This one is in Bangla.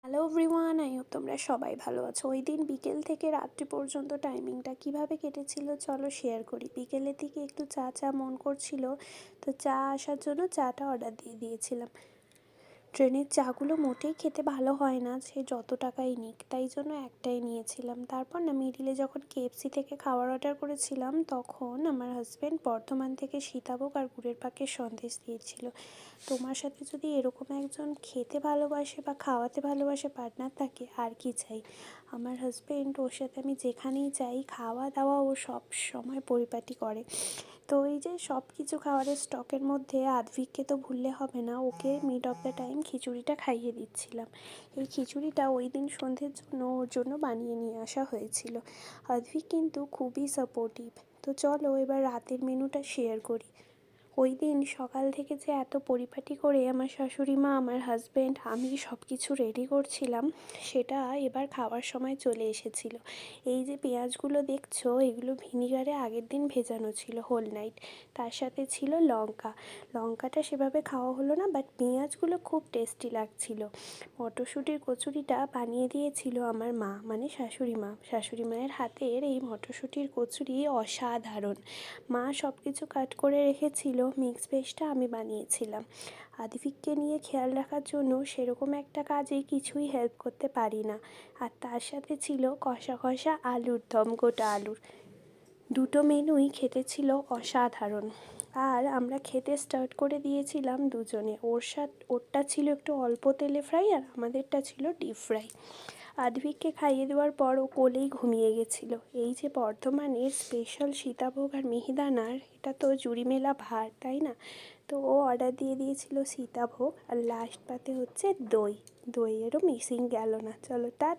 হ্যালো এভরিওয়ান, আই হোপ তোমরা সবাই ভালো আছো। ওই দিন বিকেল থেকে রাত্রি পর্যন্ত টাইমিংটা কিভাবে কেটেছিল চলো শেয়ার করি। বিকেলের দিকে একটু চা চা মন করছিল, তো চা আসার জন্য চাটা অর্ডার দিয়ে দিয়েছিলাম। ট্রেনের চাগুলো মোটেই খেতে ভালো হয় না, সে যত টাকাই নিক, তাই জন্য একটাই নিয়েছিলাম। তারপর না মিডিলে যখন কেএফসি থেকে খাবার অর্ডার করেছিলাম, তখন আমার হাজব্যান্ড বর্ধমান থেকে সীতাভোগ আর গুড়ের পাকের সন্দেশ দিয়েছিল। তোমার সাথে যদি এরকম একজন খেতে ভালোবাসে বা খাওয়াতে ভালোবাসে পার্টনার থাকে, আর কি চাই। আমার হাজব্যান্ড, ওর সাথে আমি যেখানেই যাই খাওয়া দাওয়া ও সব সময় পরিপাটি করে। তো এই যে সব কিছু খাবারের স্টকের মধ্যে আদ্ভিককে তো ভুললে হবে না, ওকে মিড অফ দ্য টাইম খিচুড়িটা খাইয়ে দিচ্ছিলাম। এই খিচুড়িটা ওই দিন সন্ধ্যের জন্য ওর জন্য বানিয়ে নিয়ে আসা হয়েছিল। আদ্ভিক কিন্তু খুবই সাপোর্টিভ। তো চলো এবার রাতের মেনুটা শেয়ার করি। ওই দিন সকাল থেকে যে এত পরিপাটি করে আমার শাশুড়ি মা, আমার হাজব্যান্ড, আমি সব কিছু রেডি করছিলাম, সেটা এবার খাওয়ার সময় চলে এসেছিলো। এই যে পেঁয়াজগুলো দেখছো, এগুলো ভিনিগারে আগের দিন ভেজানো ছিল হোল নাইট। তার সাথে ছিল লঙ্কা। লঙ্কাটা সেভাবে খাওয়া হলো না, বাট পেঁয়াজগুলো খুব টেস্টি লাগছিল। মটরশুঁটির কচুরিটা বানিয়ে দিয়েছিল আমার মা, মানে শাশুড়ি মা। শাশুড়ি মায়ের হাতের এই মটরশুঁটির কচুরি অসাধারণ। মা সব কিছু কাট করে রেখেছিল, মিক্স ভেজটা আমি বানিয়েছিলাম। আদিফিককে নিয়ে খেয়াল রাখার জন্য সেরকম একটা কাজে কিছুই হেল্প করতে পারি না। আর তার সাথে ছিল কষা কষা আলুর দম, গোটা আলুর। দুটো মেনুই খেতে ছিল অসাধারণ। আর আমরা খেতে স্টার্ট করে দিয়েছিলাম দুজনে। ওরটা ছিল একটু অল্প তেলে ফ্রাই, আর আমাদেরটা ছিল ডিপ ফ্রাই। আদ্ভিককে খাইয়ে দেওয়ার পর ও কোলেই ঘুমিয়ে গেছিল। এই যে বর্ধমানের স্পেশাল সীতাভোগ আর মিহিদানার, এটা তো জুড়ি মেলা ভার, তাই না? তো ও অর্ডার দিয়ে দিয়েছিল সীতাভোগ, আর লাস্ট পাতে হচ্ছে দই। দইয়েরও মিসিং গেল না। চলো টা